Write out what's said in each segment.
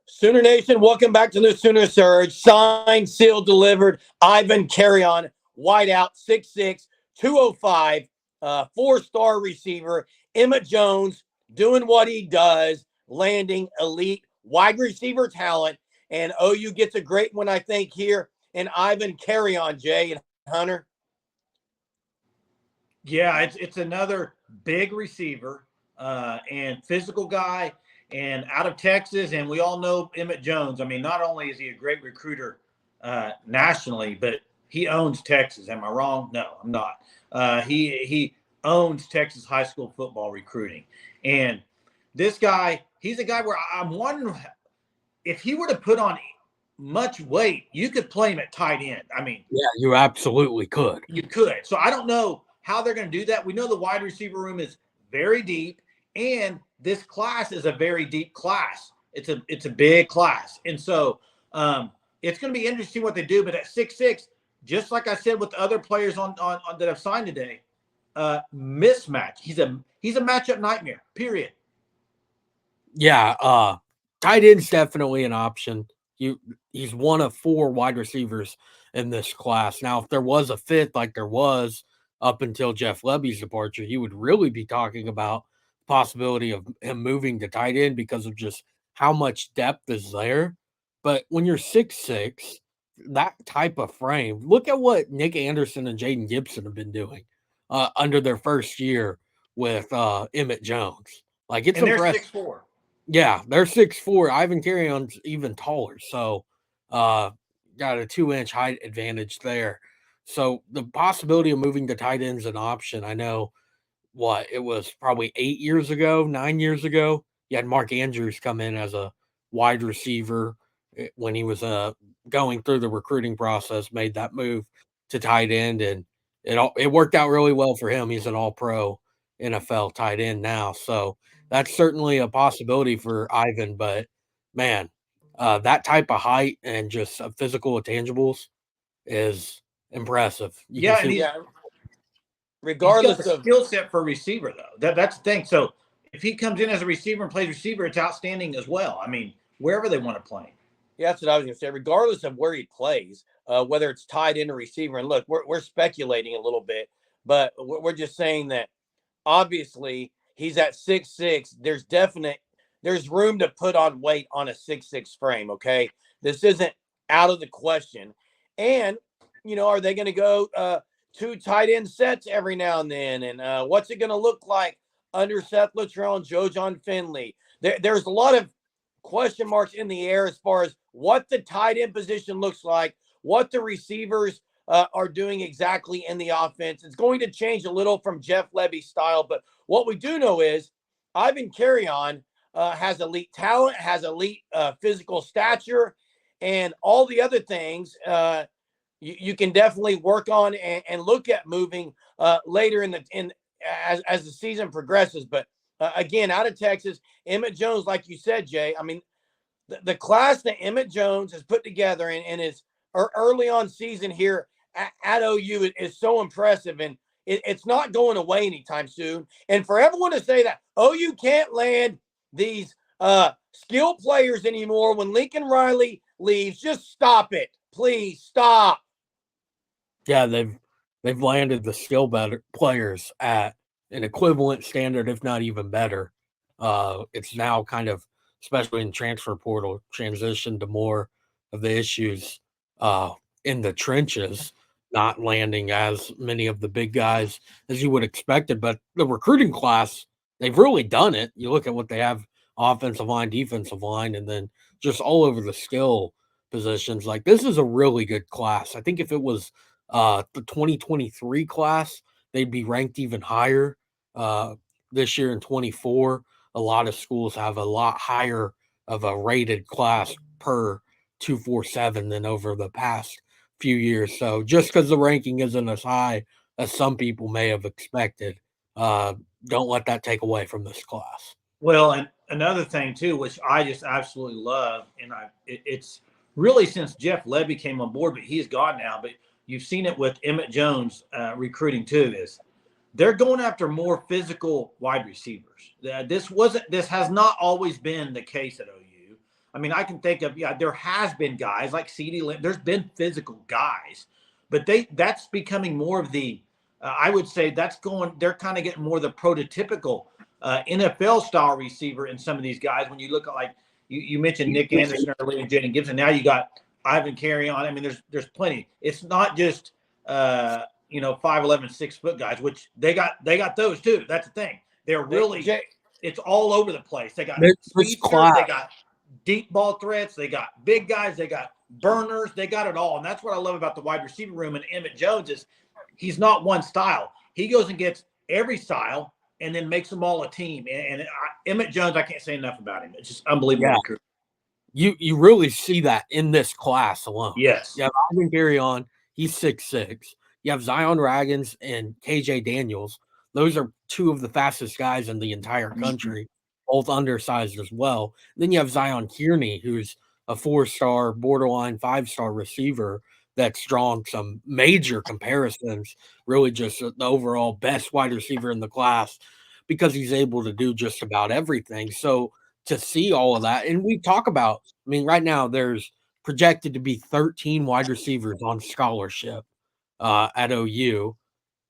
Sooner Nation, welcome back to the Sooner Surge. Signed, sealed, delivered. Ivan Carreon, wideout, 6'6", 205, four-star receiver. Emmett Jones doing what he does, landing elite wide receiver talent. And OU gets a great one, I think, here in Ivan Carreon, Jay and Hunter. Yeah, it's another big receiver and physical guy and out of Texas. And we all know Emmett Jones. I mean, not only is he a great recruiter nationally, but he owns Texas. Am I wrong? No, I'm not. He owns Texas high school football recruiting. And this guy, he's a guy where I'm wondering if he were to put on much weight, you could play him at tight end. I mean, yeah, you absolutely could. You could. So I don't know how they're going to do that. We know the wide receiver room is very deep, and this class is a very deep class. It's a big class, and so it's going to be interesting what they do. But at 6'6", just like I said with the other players on that have signed today, mismatch. He's a matchup nightmare. Period. Yeah, tight end's definitely an option. He's one of four wide receivers in this class. Now, if there was a fifth like there was up until Jeff Lebby's departure, you would really be talking about the possibility of him moving to tight end because of just how much depth is there. But when you're 6'6", that type of frame, look at what Nick Anderson and Jaden Gibson have been doing under their first year with Emmett Jones. Like, it's impressive. They're 6'4". Yeah, they're 6'4". Ivan Carreon's even taller. So got a 2-inch height advantage there. So the possibility of moving to tight end's an option. I know it was probably 9 years ago. You had Mark Andrews come in as a wide receiver when he was going through the recruiting process, made that move to tight end, and it worked out really well for him. He's an all-pro NFL tight end now. So that's certainly a possibility for Ivan, but man, that type of height and just physical intangibles is impressive. Regardless he's got the skill set for a receiver, though. That's the thing. So if he comes in as a receiver and plays receiver, it's outstanding as well. I mean, wherever they want to play. Yeah, that's what I was going to say. Regardless of where he plays, whether it's tight end or receiver, and look, we're speculating a little bit, but we're just saying that obviously he's at 6'6". There's room to put on weight on a 6'6" frame. Okay, this isn't out of the question. And are they going to go two tight end sets every now and then? And what's it going to look like under Seth Luttrell and Joe John Finley? There's a lot of question marks in the air as far as what the tight end position looks like, what the receivers are doing exactly in the offense. It's going to change a little from Jeff Lebby's style, but what we do know is Ivan Carreon has elite talent, has elite physical stature, and all the other things you can definitely work on and look at moving later as the season progresses. But again, out of Texas, Emmett Jones, like you said, Jay, I mean, the class that Emmett Jones has put together in his early on season here at OU is so impressive, and it's not going away anytime soon. And for everyone to say that OU can't land these skill players anymore when Lincoln Riley leaves, just stop it. Please stop. Yeah, they've landed the skill better players at an equivalent standard, if not even better. It's now kind of, especially in transfer portal, transition to more of the issues in the trenches, not landing as many of the big guys as you would expected. But the recruiting class, they've really done it. You look at what they have: offensive line, defensive line, and then just all over the skill positions. Like, this is a really good class. I think if it was the 2023 class, they'd be ranked even higher. This year in 24, a lot of schools have a lot higher of a rated class per 247 than over the past few years. So just because the ranking isn't as high as some people may have expected, don't let that take away from this class. Well, and another thing too, which I just absolutely love, and it's really since Jeff Lebby came on board, but he's gone now. But you've seen it with Emmett Jones recruiting too. Is they're going after more physical wide receivers. This has not always been the case at OU. I mean, I can think of, there has been guys like CD Lamb. There's been physical guys, but that's becoming more of the, I would say they're kind of getting more the prototypical NFL style receiver in some of these guys. When you look at, like, you mentioned Nick Anderson earlier, Jaden Gibson. Now you got Ivan Carreon. I mean, there's plenty. It's not just 5'11", 6 foot guys, which they got those too. That's the thing. They're really, it's all over the place. They got speedsters, they got deep ball threats, they got big guys, they got burners, they got it all. And that's what I love about the wide receiver room. And Emmett Jones is, he's not one style. He goes and gets every style and then makes them all a team. And Emmett Jones, I can't say enough about him. It's just unbelievable. Yeah. You really see that in this class alone. Yes. You have Ivan Carreon, he's 6'6". You have Zion Raggins and KJ Daniels. Those are two of the fastest guys in the entire country, both undersized as well. Then you have Zion Kearney, who's a 4-star, borderline 5-star receiver that's drawn some major comparisons, really just the overall best wide receiver in the class because he's able to do just about everything. So to see all of that, and we talk about, I mean, right now there's projected to be 13 wide receivers on scholarship at OU.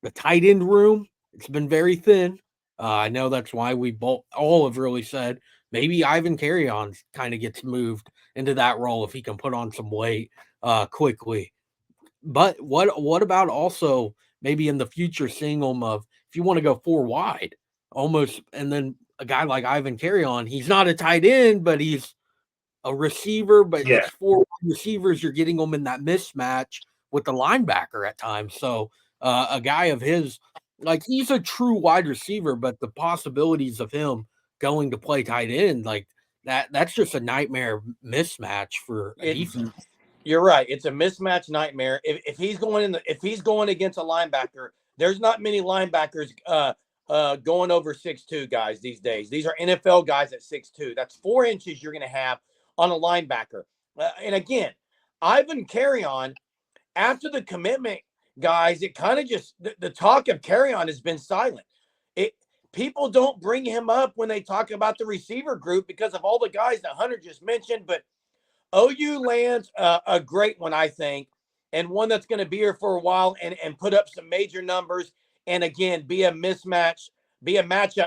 The tight end room, it's been very thin. I know that's why we all have really said maybe Ivan Carreon kind of gets moved into that role if he can put on some weight quickly. But what about also maybe in the future seeing him of, if you want to go 4 wide almost, and then a guy like Ivan Carreon, he's not a tight end, but he's a receiver, but it's 4 receivers. You're getting them in that mismatch with the linebacker at times. So a guy of his, like, he's a true wide receiver, but the possibilities of him going to play tight end, like that's just a nightmare mismatch for a defense. You're right. It's a mismatch nightmare. If he's going against a linebacker, there's not many linebackers going over 6'2" guys these days. These are NFL guys at 6'2". That's 4 inches you're going to have on a linebacker. And again, Ivan Carreon, after the commitment, guys, it kind of just, the talk of Carreon has been silent. People don't bring him up when they talk about the receiver group because of all the guys that Hunter just mentioned, but OU lands a great one, I think, and one that's going to be here for a while and put up some major numbers, and again be a matchup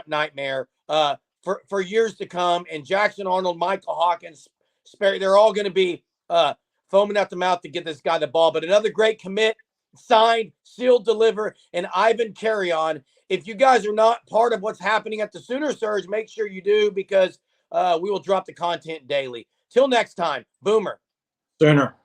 nightmare for years to come. And Jackson Arnold, Michael Hawkins, Sperry, they're all going to be foaming at the mouth to get this guy the ball. But another great commit, signed, sealed, deliver, and Ivan Carreon. If you guys are not part of what's happening at the Sooner Surge, make sure you do, because we will drop the content daily. Till next time, Boomer. Sooner.